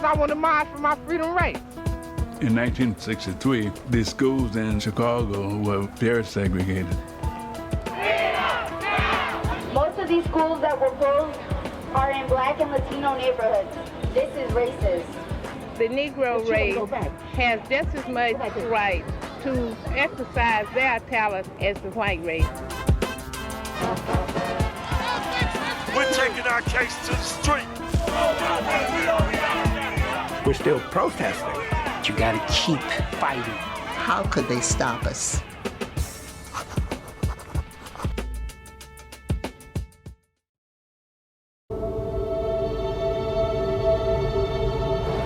I want to march for my freedom rights. In 1963, the schools in Chicago were very segregated. Most of these schools that were closed are in Black and Latino neighborhoods. This is racist. The Negro race has just as much right to exercise their talent as the white race. We're taking our case to the street. We're still protesting. You gotta keep fighting. How could they stop us?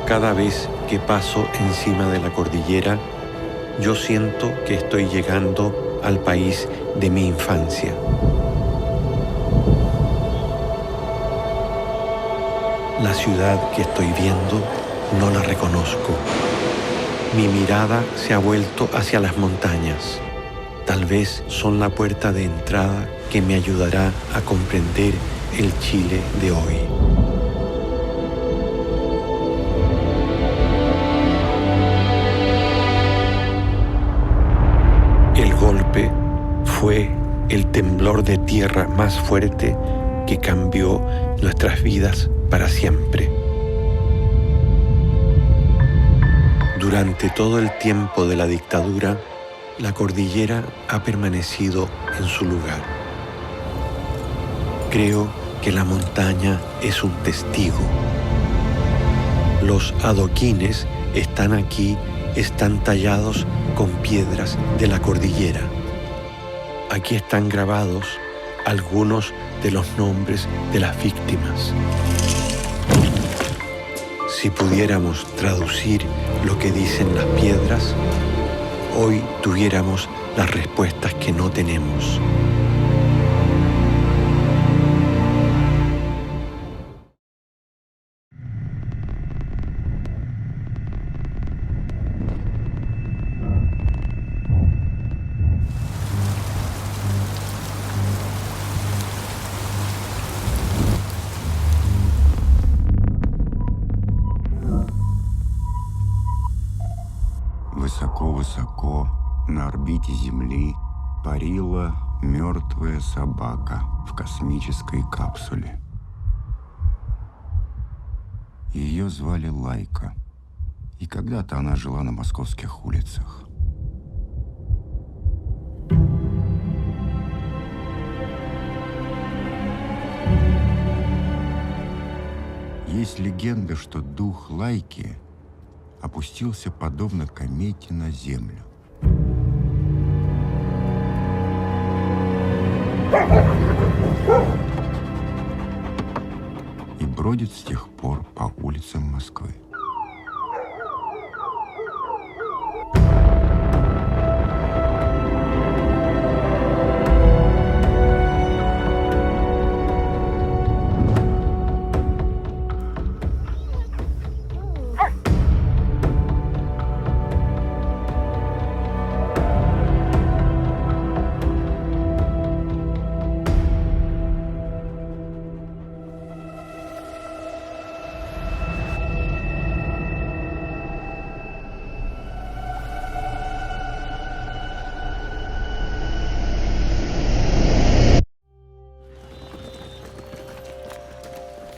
Cada vez que paso encima de la cordillera, yo siento que estoy llegando al país de mi infancia. La ciudad que estoy viendo no la reconozco. Mi mirada se ha vuelto hacia las montañas. Tal vez son la puerta de entrada que me ayudará a comprender el Chile de hoy. El golpe fue el temblor de tierra más fuerte que cambió nuestras vidas para siempre. Durante todo el tiempo de la dictadura, la cordillera ha permanecido en su lugar. Creo que la montaña es un testigo. Los adoquines están aquí, están tallados con piedras de la cordillera. Aquí están grabados algunos de los nombres de las víctimas. Si pudiéramos traducir lo que dicen las piedras, hoy tuviéramos las respuestas que no tenemos. Высоко-высоко на орбите Земли парила мертвая собака в космической капсуле. Ее звали Лайка, и когда-то она жила на московских улицах. Есть легенда, что дух Лайки опустился подобно комете на землю. И бродит с тех пор по улицам Москвы.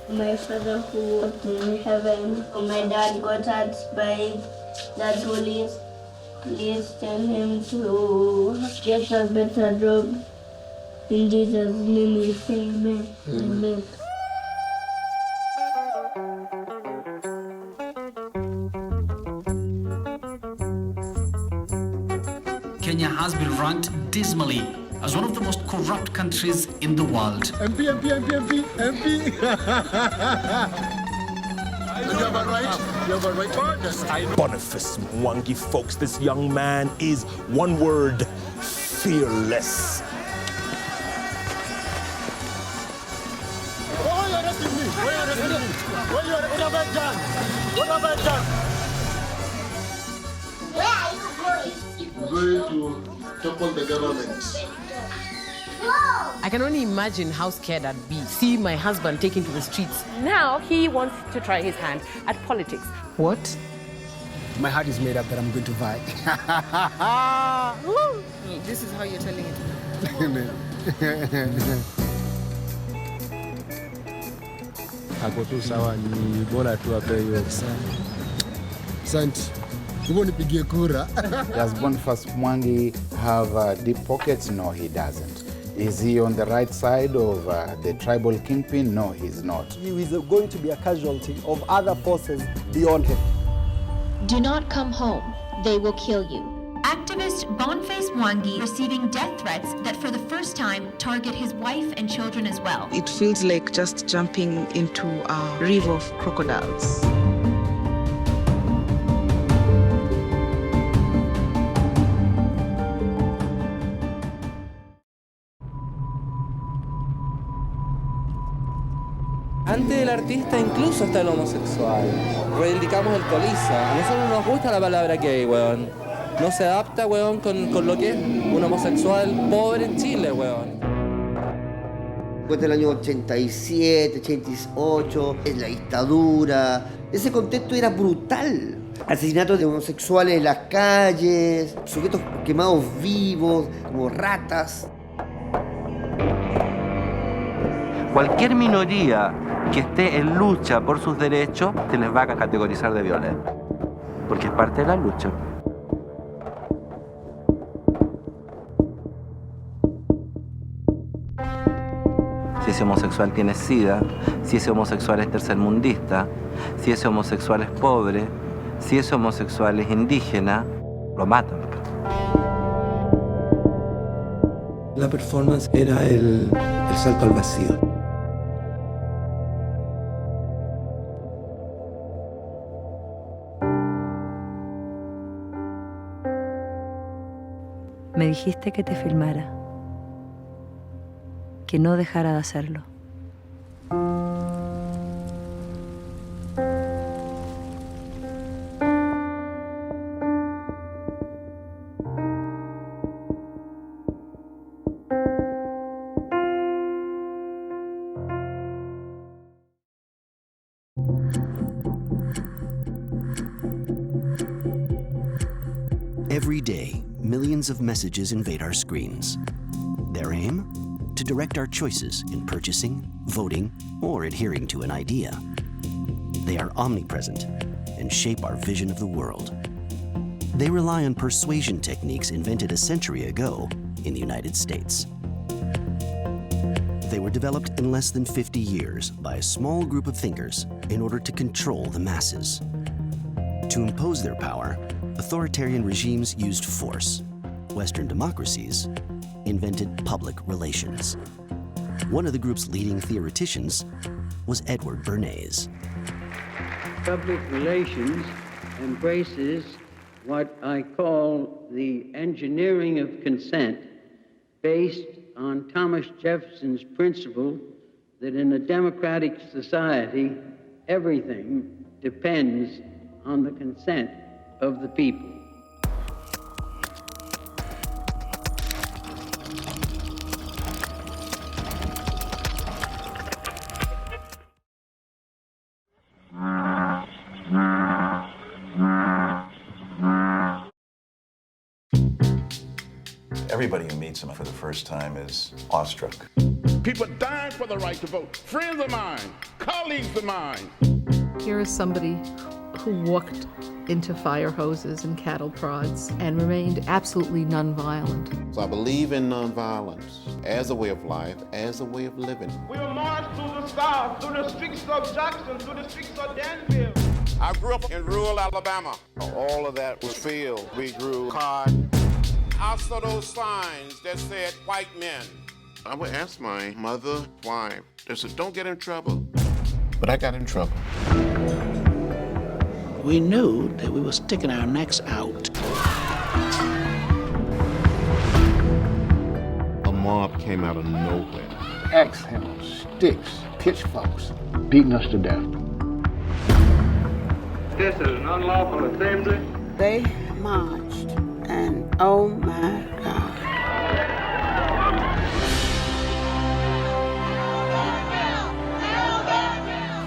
My father who was in heaven, my dad got hurt by that police. Please tell him to get a better job. In Jesus' name we say amen. Amen. Kenya has been ranked dismally as one of the most corrupt countries in the world. MP. You have a right. You have a right. Yes, I know. Boniface Mwangi, folks, this young man is, one word, fearless. Why are you arresting me? Why are you arresting me? What have I done? What have I done? Where are you going? Going to topple the government. I can only imagine how scared I'd be, see my husband taken to the streets. Now he wants to try his hand at politics. What? My heart is made up that I'm going to fight. This is how you're telling it. Ako tu sawa, ni bora tu ape hiyo. Asante. Hebu nipigie kura. Does Boniface Mwangi have deep pockets? No, he doesn't. Is he on the right side of the tribal kingpin? No, he's not. He is going to be a casualty of other forces beyond him. Do not come home. They will kill you. Activist Boniface Mwangi receiving death threats that for the first time target his wife and children as well. It feels like just jumping into a river of crocodiles. Antes del artista incluso está el homosexual. Reivindicamos el coliza. A nosotros no nos gusta la palabra gay, weón. No se adapta, weón, con lo que es un homosexual pobre en Chile, weón. Después del año 87, 88, en la dictadura. Ese contexto era brutal. Asesinatos de homosexuales en las calles, sujetos quemados vivos, como ratas. Cualquier minoría que esté en lucha por sus derechos se les va a categorizar de violento, porque es parte de la lucha. Si ese homosexual tiene SIDA, si ese homosexual es tercermundista, si ese homosexual es pobre, si ese homosexual es indígena, lo matan. La performance era el salto al vacío. Me dijiste que te filmara, que no dejara de hacerlo. Every day, millions of messages invade our screens. Their aim? To direct our choices in purchasing, voting, or adhering to an idea. They are omnipresent and shape our vision of the world. They rely on persuasion techniques invented a century ago in the United States. They were developed in less than 50 years by a small group of thinkers in order to control the masses. To impose their power, authoritarian regimes used force. Western democracies invented public relations. One of the group's leading theoreticians was Edward Bernays. Public relations embraces what I call the engineering of consent, based on Thomas Jefferson's principle that in a democratic society, everything depends on the consent of the people. Everybody who meets him for the first time is awestruck. People dying for the right to vote. Friends of mine, colleagues of mine. Here is somebody who walked into fire hoses and cattle prods and remained absolutely nonviolent. So I believe in nonviolence as a way of life, as a way of living. We will march through the South, through the streets of Jackson, through the streets of Danville. I grew up in rural Alabama. All of that was field. We grew cotton. I saw those signs that said white men. I would ask my mother why. They said, don't get in trouble. But I got in trouble. We knew that we were sticking our necks out. A mob came out of nowhere. Axe handles, sticks, pitchforks, beating us to death. This is an unlawful assembly. They marched, and oh my God.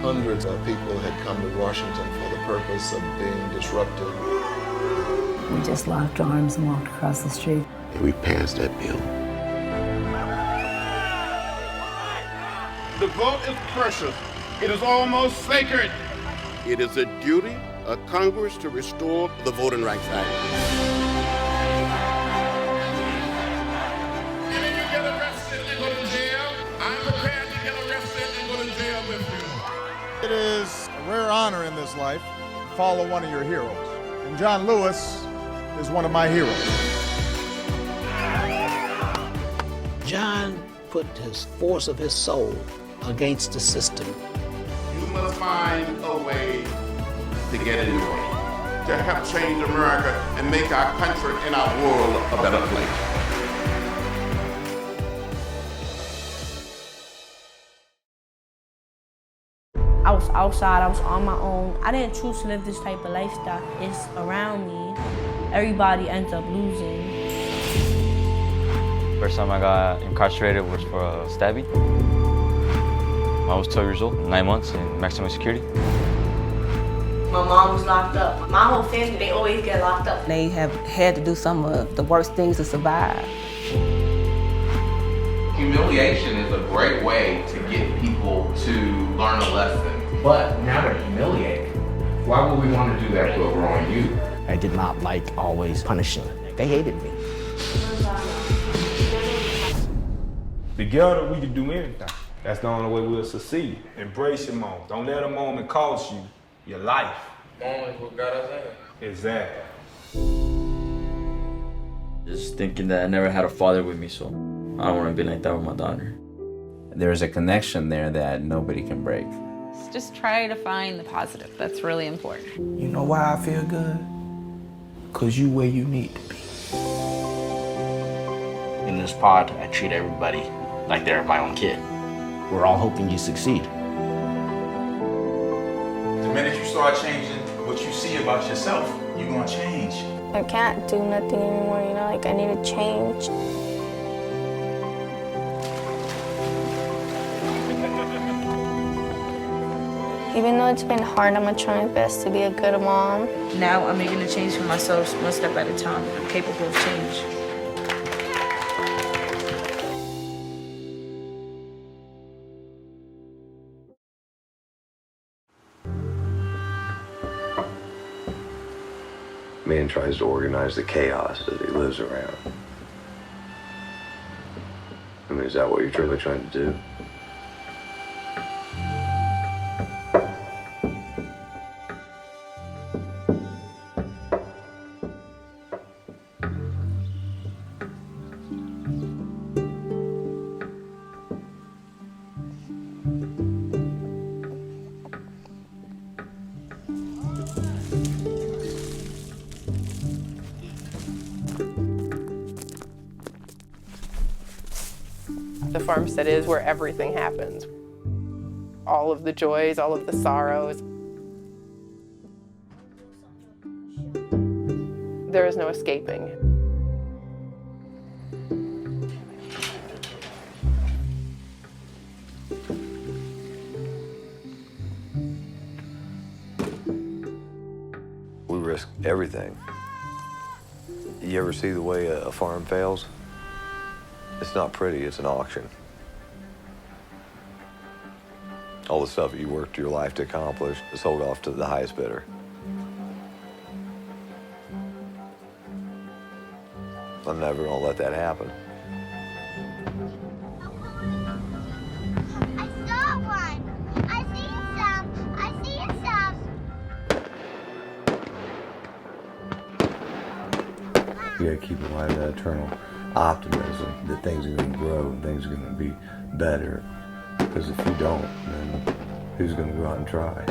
Hundreds of people had come to Washington for the purpose of being disruptive. We just locked arms and walked across the street. And we passed that bill. The vote is precious. It is almost sacred. It is a duty of Congress to restore the Voting Rights Act. And if you get arrested and go to jail, I'm prepared to get arrested and go to jail with you. It is a rare honor in this life to follow one of your heroes. And John Lewis is one of my heroes. John put his force of his soul against the system. You must find a way to get in the way, to help change America and make our country and our world a better place. I was outside, I was on my own. I didn't choose to live this type of lifestyle. It's around me. Everybody ends up losing. First time I got incarcerated was for stabbing. I was 12 years old, 9 months in maximum security. My mom was locked up. My whole family, they always get locked up. They have had to do some of the worst things to survive. Humiliation is a great way to get people to learn a lesson. But now they're humiliated. Why would we want to do that to a growing youth? I did not like always punishing. They hated me. Together, we can do anything. That's the only way we'll succeed. Embrace your moment. Don't let a moment cost you your life. Moment what got us in. Exactly. Just thinking that I never had a father with me, so I don't want to be like that with my daughter. There's a connection there that nobody can break. Just try to find the positive. That's really important. You know why I feel good? Because you where you need to be. In this pod, I treat everybody like they're my own kid. We're all hoping you succeed. The minute you start changing what you see about yourself, you're gonna change. I can't do nothing anymore, you know, like I need to change. Even though it's been hard, I'm gonna try my best to be a good mom. Now I'm making a change for myself one step at a time. I'm capable of change. Man tries to organize the chaos that he lives around. I mean, is that what you're truly trying to do? The farmstead is where everything happens. All of the joys, all of the sorrows. There is no escaping. We risk everything. You ever see the way a farm fails? It's not pretty, it's an auction. All the stuff that you worked your life to accomplish is sold off to the highest bidder. I'm never gonna let that happen. I saw one. I see some. I see some. You gotta keep in mind that eternal optimism that things are gonna grow and things are gonna be better. Because if you don't, then who's gonna go out and try?